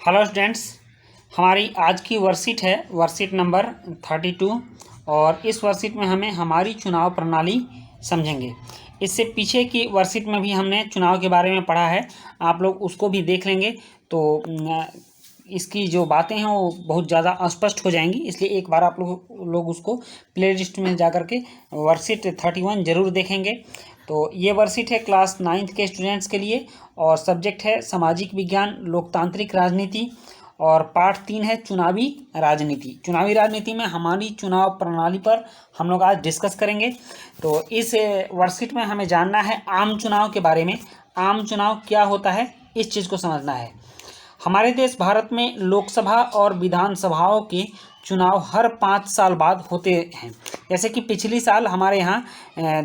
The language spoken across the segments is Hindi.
हेलो स्टूडेंट्स, हमारी आज की वर्कशीट है वर्कशीट नंबर 32 और इस वर्कशीट में हमें हमारी चुनाव प्रणाली समझेंगे। इससे पीछे की वर्कशीट में भी हमने चुनाव के बारे में पढ़ा है, आप लोग उसको भी देख लेंगे तो इसकी जो बातें हैं वो बहुत ज़्यादा अस्पष्ट हो जाएंगी। इसलिए एक बार आप लोग उसको प्ले लिस्ट में जा कर के वर्कशीट 31 ज़रूर देखेंगे। तो ये वर्कशीट है क्लास 9th के स्टूडेंट्स के लिए और सब्जेक्ट है सामाजिक विज्ञान लोकतांत्रिक राजनीति और पार्ट 3 है चुनावी राजनीति। चुनावी राजनीति में हमारी चुनाव प्रणाली पर हम लोग आज डिस्कस करेंगे। तो इस वर्कशीट में हमें जानना है आम चुनाव के बारे में। आम चुनाव क्या होता है, इस चीज़ को समझना है। हमारे देश भारत में लोकसभा और विधानसभाओं के चुनाव हर 5 साल बाद होते हैं। जैसे कि पिछली साल हमारे यहाँ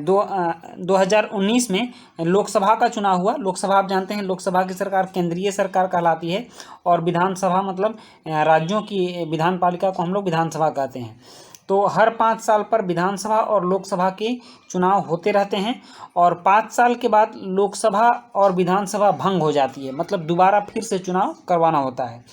2019 में लोकसभा का चुनाव हुआ। लोकसभा आप जानते हैं, लोकसभा की सरकार केंद्रीय सरकार कहलाती है और विधानसभा मतलब राज्यों की विधान पालिका को हम लोग विधानसभा कहते हैं। तो हर 5 साल पर विधानसभा और लोकसभा के चुनाव होते रहते हैं और 5 साल के बाद लोकसभा और विधानसभा भंग हो जाती है, मतलब दोबारा फिर से चुनाव करवाना होता है।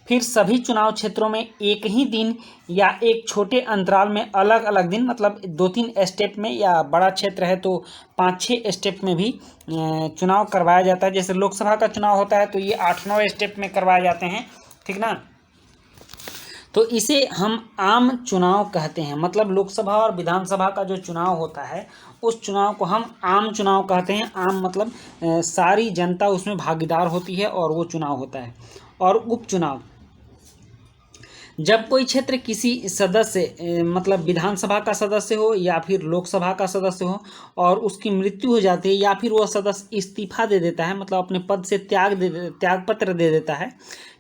फिर सभी चुनाव क्षेत्रों में एक ही दिन या एक छोटे अंतराल में अलग अलग दिन, मतलब 2-3 स्टेप में, या बड़ा क्षेत्र है तो 5-6 स्टेप में भी चुनाव करवाया जाता है। जैसे लोकसभा का चुनाव होता है तो ये 8-9 स्टेप में करवाए जाते हैं, ठीक ना। तो इसे हम आम चुनाव कहते हैं। मतलब लोकसभा और विधानसभा का जो चुनाव होता है उस चुनाव को हम आम चुनाव कहते हैं। आम मतलब सारी जनता उसमें भागीदार होती है और वो चुनाव होता है। और उपचुनाव, जब कोई क्षेत्र किसी सदस्य मतलब विधानसभा का सदस्य हो या फिर लोकसभा का सदस्य हो और उसकी मृत्यु हो जाती है या फिर वह सदस्य इस्तीफा दे देता है, मतलब अपने पद से त्याग पत्र दे देता है,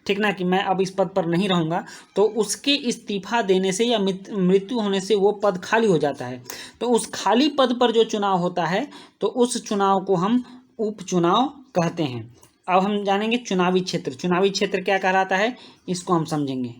ठीक ना, कि मैं अब इस पद पर नहीं रहूँगा, तो उसके इस्तीफा देने से या मृत्यु होने से वो पद खाली हो जाता है। तो उस खाली पद पर जो चुनाव होता है तो उस चुनाव को हम उपचुनाव कहते हैं। अब हम जानेंगे चुनावी क्षेत्र। चुनावी क्षेत्र क्या कहलाता है, इसको हम समझेंगे।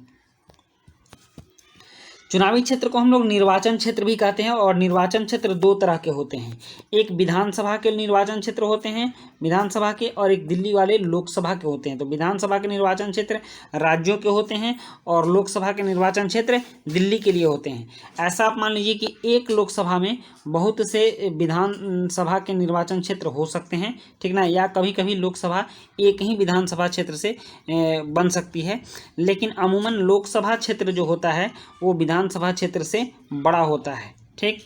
चुनावी क्षेत्र को हम लोग निर्वाचन क्षेत्र भी कहते हैं और निर्वाचन क्षेत्र 2 तरह के होते हैं। एक विधानसभा के निर्वाचन क्षेत्र होते हैं विधानसभा के, और एक दिल्ली वाले लोकसभा के होते हैं। तो विधानसभा के निर्वाचन क्षेत्र राज्यों के होते हैं और लोकसभा के निर्वाचन क्षेत्र दिल्ली के लिए होते हैं। ऐसा आप मान लीजिए कि एक लोकसभा में बहुत से विधानसभा के निर्वाचन क्षेत्र हो सकते हैं, ठीक ना, या कभी कभी लोकसभा एक ही विधानसभा क्षेत्र से बन सकती है। लेकिन अमूमन लोकसभा क्षेत्र जो होता है वो विधानसभा क्षेत्र से बड़ा होता है, ठीक।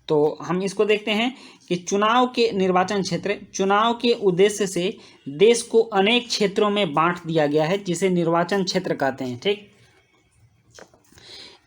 तो हम इसको देखते हैं कि चुनाव के निर्वाचन क्षेत्र, चुनाव के उद्देश्य से देश को अनेक क्षेत्रों में बांट दिया गया है, जिसे निर्वाचन क्षेत्र कहते हैं, ठीक।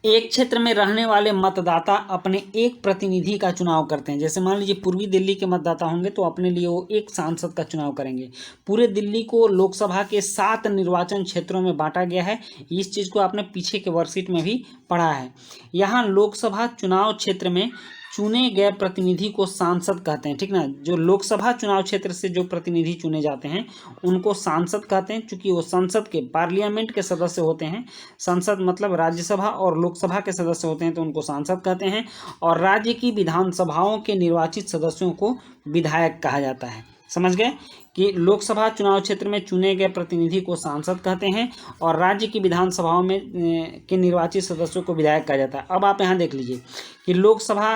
एक क्षेत्र में रहने वाले मतदाता अपने एक प्रतिनिधि का चुनाव करते हैं। जैसे मान लीजिए पूर्वी दिल्ली के मतदाता होंगे तो अपने लिए वो एक सांसद का चुनाव करेंगे। पूरे दिल्ली को लोकसभा के 7 निर्वाचन क्षेत्रों में बांटा गया है। इस चीज़ को आपने पीछे के वर्कशीट में भी पढ़ा है। यहाँ लोकसभा चुनाव क्षेत्र में चुने गए प्रतिनिधि को सांसद कहते हैं, ठीक ना। जो लोकसभा चुनाव क्षेत्र से जो प्रतिनिधि चुने जाते हैं उनको सांसद कहते हैं, क्योंकि वो संसद के पार्लियामेंट के सदस्य होते हैं। संसद मतलब राज्यसभा और लोकसभा के सदस्य होते हैं तो उनको सांसद कहते हैं। और राज्य की विधानसभाओं के निर्वाचित सदस्यों को विधायक कहा जाता है। समझ गए कि लोकसभा चुनाव क्षेत्र में चुने गए प्रतिनिधि को सांसद कहते हैं और राज्य की विधानसभाओं में के निर्वाचित सदस्यों को विधायक कहा जाता है। अब आप यहाँ देख लीजिए कि लोकसभा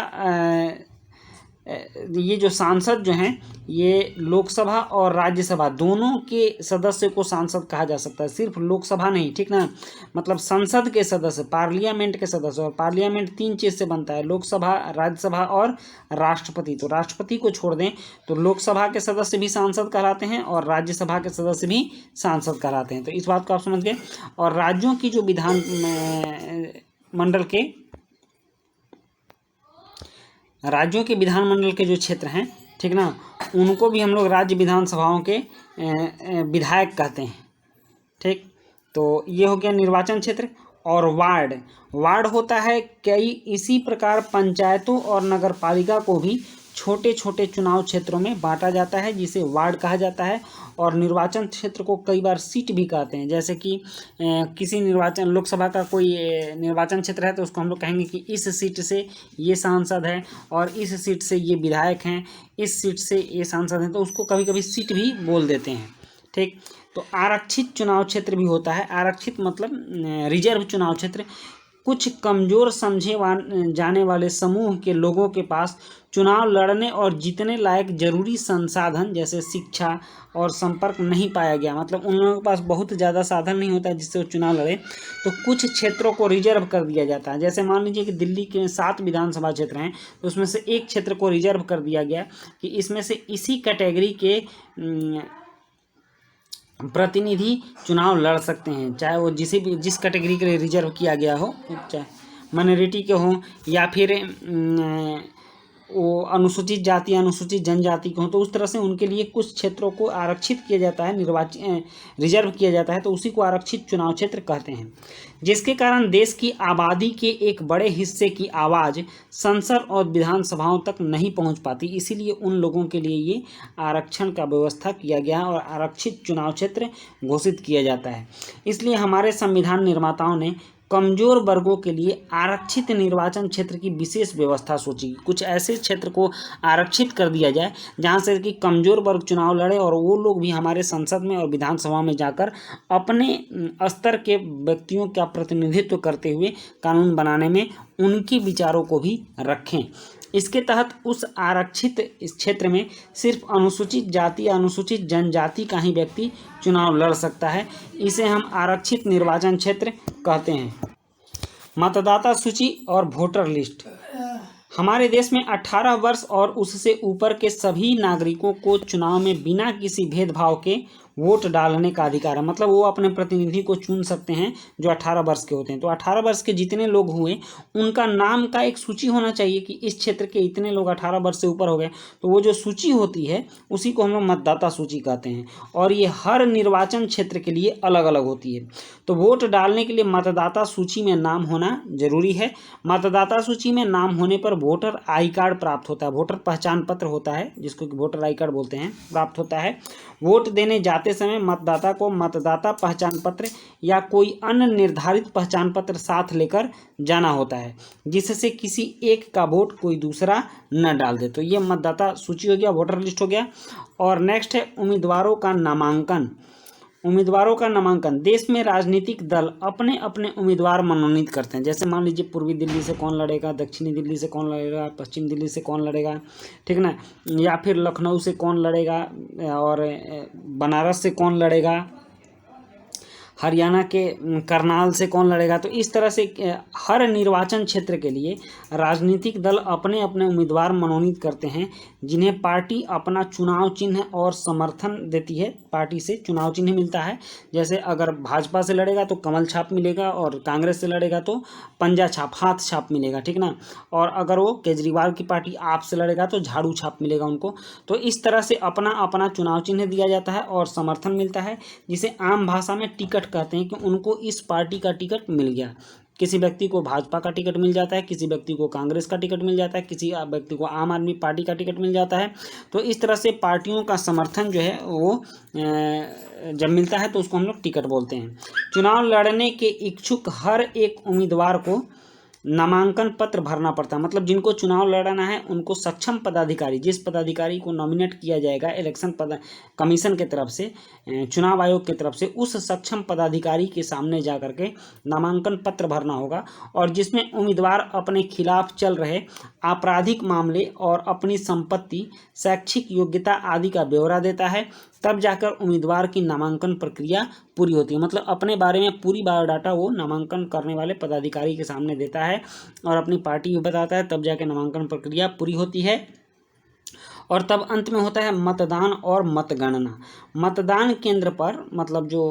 ये जो सांसद जो हैं ये लोकसभा और राज्यसभा दोनों के सदस्य को सांसद कहा जा सकता है, सिर्फ लोकसभा नहीं, ठीक ना। मतलब संसद के सदस्य, पार्लियामेंट के सदस्य, और पार्लियामेंट 3 चीज़ से बनता है, लोकसभा, राज्यसभा और राष्ट्रपति। तो राष्ट्रपति को छोड़ दें तो लोकसभा के सदस्य भी सांसद कहलाते हैं और राज्यसभा के सदस्य भी सांसद कहलाते हैं। तो इस बात को आप समझ गए। और राज्यों की जो विधान मंडल के राज्यों के विधानमंडल के जो क्षेत्र हैं, ठीक ना, उनको भी हम लोग राज्य विधानसभाओं के विधायक कहते हैं, ठीक। तो ये हो गया निर्वाचन क्षेत्र। और वार्ड होता है कई इसी प्रकार पंचायतों और नगर पालिका को भी छोटे छोटे चुनाव क्षेत्रों में बांटा जाता है, जिसे वार्ड कहा जाता है। और निर्वाचन क्षेत्र को कई बार सीट भी कहते हैं। जैसे कि किसी लोकसभा का कोई निर्वाचन क्षेत्र है तो उसको हम लोग कहेंगे कि इस सीट से ये सांसद है और इस सीट से ये विधायक हैं, इस सीट से ये सांसद हैं, तो उसको कभी कभी सीट भी बोल देते हैं, ठीक। तो आरक्षित चुनाव क्षेत्र भी होता है। आरक्षित मतलब रिजर्व चुनाव क्षेत्र कुछ कमजोर समझे जाने वाले समूह के लोगों के पास चुनाव लड़ने और जीतने लायक जरूरी संसाधन जैसे शिक्षा और संपर्क नहीं पाया गया। मतलब उन लोगों के पास बहुत ज़्यादा साधन नहीं होता है जिससे वो चुनाव लड़े, तो कुछ क्षेत्रों को रिजर्व कर दिया जाता है। जैसे मान लीजिए कि दिल्ली के 7 विधानसभा क्षेत्र हैं, तो उसमें से एक क्षेत्र को रिजर्व कर दिया गया कि इसमें से इसी कैटेगरी के प्रतिनिधि चुनाव लड़ सकते हैं, चाहे वो जिस कैटेगरी के लिए रिजर्व किया गया हो, चाहे माइनॉरिटी के हों या फिर वो अनुसूचित जाति अनुसूचित जनजाति के हों, तो उस तरह से उनके लिए कुछ क्षेत्रों को आरक्षित किया जाता है, रिजर्व किया जाता है, तो उसी को आरक्षित चुनाव क्षेत्र कहते हैं। जिसके कारण देश की आबादी के एक बड़े हिस्से की आवाज़ संसद और विधानसभाओं तक नहीं पहुंच पाती, इसीलिए उन लोगों के लिए ये आरक्षण का व्यवस्था किया गया और आरक्षित चुनाव क्षेत्र घोषित किया जाता है। इसलिए हमारे संविधान निर्माताओं ने कमजोर वर्गों के लिए आरक्षित निर्वाचन क्षेत्र की विशेष व्यवस्था सोची। कुछ ऐसे क्षेत्र को आरक्षित कर दिया जाए जहां से कि कमजोर वर्ग चुनाव लड़े और वो लोग भी हमारे संसद में और विधानसभा में जाकर अपने स्तर के व्यक्तियों का प्रतिनिधित्व करते हुए कानून बनाने में उनके विचारों को भी रखें। इसके तहत उस आरक्षित क्षेत्र में सिर्फ अनुसूचित जाति या अनुसूचित जनजाति का ही व्यक्ति चुनाव लड़ सकता है। इसे हम आरक्षित निर्वाचन क्षेत्र कहते हैं। मतदाता सूची और वोटर लिस्ट। हमारे देश में 18 वर्ष और उससे ऊपर के सभी नागरिकों को चुनाव में बिना किसी भेदभाव के वोट डालने का अधिकार है। मतलब वो अपने प्रतिनिधि को चुन सकते हैं जो 18 वर्ष के होते हैं। तो 18 वर्ष के जितने लोग हुए उनका नाम का एक सूची होना चाहिए कि इस क्षेत्र के इतने लोग 18 वर्ष से ऊपर हो गए, तो वो जो सूची होती है उसी को हम लोग मतदाता सूची कहते हैं। और ये हर निर्वाचन क्षेत्र के लिए अलग अलग होती है। तो वोट डालने के लिए मतदाता सूची में नाम होना जरूरी है। मतदाता सूची में नाम होने पर वोटर आई कार्ड प्राप्त होता है, वोटर पहचान पत्र होता है जिसको कि वोटर आई कार्ड बोलते हैं, प्राप्त होता है। वोट देने जाते समय मतदाता को मतदाता पहचान पत्र या कोई अन्य निर्धारित पहचान पत्र साथ लेकर जाना होता है, जिससे किसी एक का वोट कोई दूसरा न डाल दे। तो ये मतदाता सूची हो गया, वोटर लिस्ट हो गया। और नेक्स्ट है उम्मीदवारों का नामांकन। उम्मीदवारों का नामांकन। देश में राजनीतिक दल अपने अपने उम्मीदवार मनोनीत करते हैं। जैसे मान लीजिए पूर्वी दिल्ली से कौन लड़ेगा, दक्षिणी दिल्ली से कौन लड़ेगा, पश्चिम दिल्ली से कौन लड़ेगा, ठीक ना, या फिर लखनऊ से कौन लड़ेगा और बनारस से कौन लड़ेगा, हरियाणा के करनाल से कौन लड़ेगा। तो इस तरह से हर निर्वाचन क्षेत्र के लिए राजनीतिक दल अपने अपने उम्मीदवार मनोनीत करते हैं, जिन्हें पार्टी अपना चुनाव चिन्ह और समर्थन देती है। पार्टी से चुनाव चिन्ह मिलता है। जैसे अगर भाजपा से लड़ेगा तो कमल छाप मिलेगा और कांग्रेस से लड़ेगा तो पंजा छाप, हाथ छाप मिलेगा, ठीक ना। और अगर वो केजरीवाल की पार्टी आप से लड़ेगा तो झाड़ू छाप मिलेगा उनको। तो इस तरह से अपना अपना चुनाव चिन्ह दिया जाता है और समर्थन मिलता है, जिसे आम भाषा में टिकट कहते हैं कि उनको इस पार्टी का टिकट मिल गया। किसी व्यक्ति को भाजपा का टिकट मिल जाता है, किसी व्यक्ति को कांग्रेस का टिकट मिल जाता है, किसी व्यक्ति को आम आदमी पार्टी का टिकट मिल जाता है। तो इस तरह से पार्टियों का समर्थन जो है वो जब मिलता है तो उसको हम लोग टिकट बोलते हैं। चुनाव लड़ने के इच्छुक हर एक उम्मीदवार को नामांकन पत्र भरना पड़ता है। मतलब जिनको चुनाव लड़ना है उनको सक्षम पदाधिकारी, जिस पदाधिकारी को नॉमिनेट किया जाएगा इलेक्शन कमीशन के तरफ से, चुनाव आयोग की तरफ से, उस सक्षम पदाधिकारी के सामने जा कर के नामांकन पत्र भरना होगा। और जिसमें उम्मीदवार अपने खिलाफ चल रहे आपराधिक मामले और अपनी संपत्ति, शैक्षिक योग्यता आदि का ब्यौरा देता है, तब जाकर उम्मीदवार की नामांकन प्रक्रिया पूरी होती है। मतलब अपने बारे में पूरी बायोडाटा वो नामांकन करने वाले पदाधिकारी के सामने देता है और अपनी पार्टी भी बताता है, तब जाकर नामांकन प्रक्रिया पूरी होती है। और तब अंत में होता है मतदान और मतगणना। मतदान केंद्र पर, मतलब जो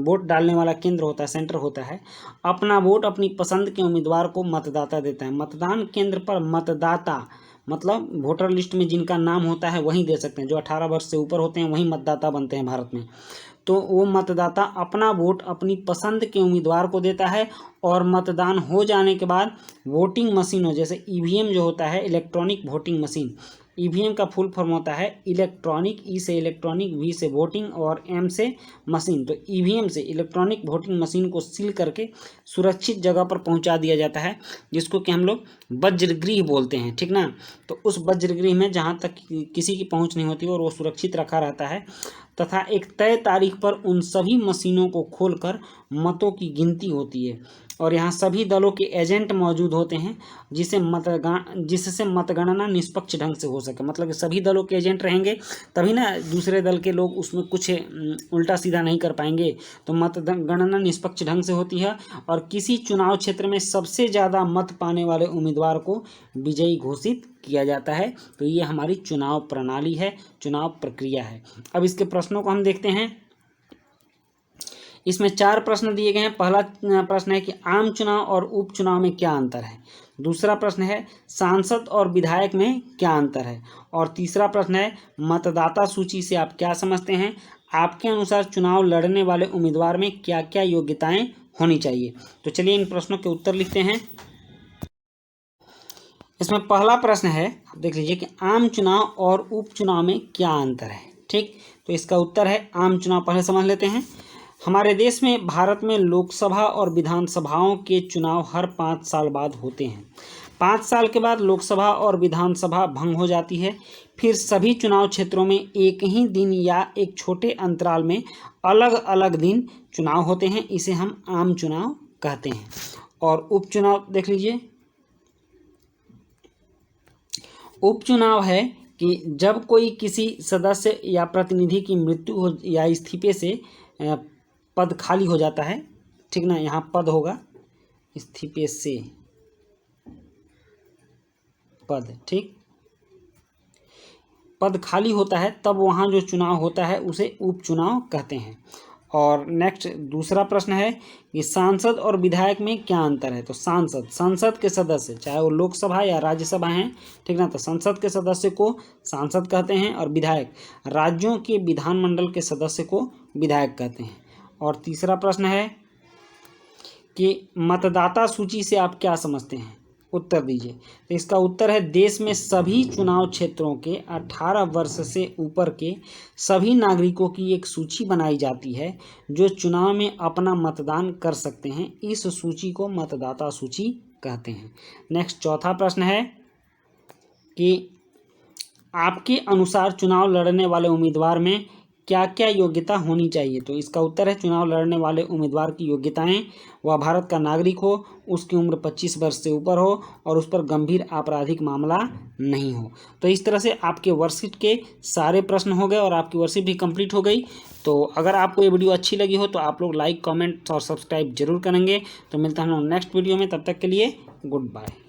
वोट डालने वाला केंद्र होता है, सेंटर होता है, अपना वोट अपनी पसंद के उम्मीदवार को मतदाता देता है। मतदान केंद्र पर मतदाता, मतलब वोटर लिस्ट में जिनका नाम होता है वहीं दे सकते हैं। जो 18 वर्ष से ऊपर होते हैं वहीं मतदाता बनते हैं भारत में। तो वो मतदाता अपना वोट अपनी पसंद के उम्मीदवार को देता है और मतदान हो जाने के बाद वोटिंग मशीनों, जैसे ईवीएम जो होता है, इलेक्ट्रॉनिक वोटिंग मशीन, ईवीएम का फुल फॉर्म होता है इलेक्ट्रॉनिक, ई से इलेक्ट्रॉनिक, वी से वोटिंग और एम से मशीन। तो ईवीएम से इलेक्ट्रॉनिक वोटिंग मशीन को सील करके सुरक्षित जगह पर पहुंचा दिया जाता है, जिसको कि हम लोग वज्रगृह बोलते हैं, ठीक ना। तो उस वज्रगृह में जहां तक किसी की पहुंच नहीं होती और वो सुरक्षित रखा रहता है। तथा एक तय तारीख पर उन सभी मशीनों को खोलकर मतों की गिनती होती है और यहाँ सभी दलों के एजेंट मौजूद होते हैं जिससे मतगणना निष्पक्ष ढंग से हो सके। मतलब कि सभी दलों के एजेंट रहेंगे तभी ना दूसरे दल के लोग उसमें कुछ उल्टा सीधा नहीं कर पाएंगे, तो मतगणना निष्पक्ष ढंग से होती है और किसी चुनाव क्षेत्र में सबसे ज़्यादा मत पाने वाले उम्मीदवार को विजयी घोषित किया जाता है। तो ये हमारी चुनाव प्रणाली है, चुनाव प्रक्रिया है। अब इसके प्रश्नों को हम देखते हैं। इसमें 4 प्रश्न दिए गए हैं। पहला प्रश्न है कि आम चुनाव और उपचुनाव में क्या अंतर है। दूसरा प्रश्न है सांसद और विधायक में क्या अंतर है। और तीसरा प्रश्न है मतदाता सूची से आप क्या समझते हैं। आपके अनुसार चुनाव लड़ने वाले उम्मीदवार में क्या क्या योग्यताएं होनी चाहिए। तो चलिए इन प्रश्नों के उत्तर लिखते हैं। इसमें पहला प्रश्न है, आप देख लीजिए कि आम चुनाव और उपचुनाव में क्या अंतर है। ठीक, तो इसका उत्तर है आम चुनाव। पहले समझ लेते हैं। हमारे देश में भारत में लोकसभा और विधानसभाओं के चुनाव हर 5 साल बाद होते हैं। 5 साल के बाद लोकसभा और विधानसभा भंग हो जाती है। फिर सभी चुनाव क्षेत्रों में एक ही दिन या एक छोटे अंतराल में अलग अलग दिन चुनाव होते हैं। इसे हम आम चुनाव कहते हैं। और उपचुनाव देख लीजिए। उपचुनाव है कि जब कोई किसी सदस्य या प्रतिनिधि की मृत्यु हो या इस्तीफे से पद खाली हो जाता है। ठीक ना, यहाँ पद होगा, इस्तीफे से पद, ठीक, पद खाली होता है तब वहाँ जो चुनाव होता है उसे उपचुनाव कहते हैं। और नेक्स्ट दूसरा प्रश्न है कि सांसद और विधायक में क्या अंतर है। तो संसद के सदस्य, चाहे वो लोकसभा या राज्यसभा हैं, ठीक ना, तो संसद के सदस्य को सांसद कहते हैं और विधायक, राज्यों के विधानमंडल के सदस्य को विधायक कहते हैं। और तीसरा प्रश्न है कि मतदाता सूची से आप क्या समझते हैं, उत्तर दीजिए। तो इसका उत्तर है देश में सभी चुनाव क्षेत्रों के 18 वर्ष से ऊपर के सभी नागरिकों की एक सूची बनाई जाती है जो चुनाव में अपना मतदान कर सकते हैं। इस सूची को मतदाता सूची कहते हैं। नेक्स्ट चौथा प्रश्न है कि आपके अनुसार चुनाव लड़ने वाले उम्मीदवार में क्या क्या योग्यता होनी चाहिए। तो इसका उत्तर है चुनाव लड़ने वाले उम्मीदवार की योग्यताएं, वह भारत का नागरिक हो, उसकी उम्र 25 वर्ष से ऊपर हो और उस पर गंभीर आपराधिक मामला नहीं हो। तो इस तरह से आपके वर्कशीट के सारे प्रश्न हो गए और आपकी वर्कशीट भी कंप्लीट हो गई। तो अगर आपको ये वीडियो अच्छी लगी हो तो आप लोग लाइक, कमेंट और सब्सक्राइब जरूर करेंगे। तो मिलते हैं हम लोग नेक्स्ट वीडियो में, तब तक के लिए गुड बाय।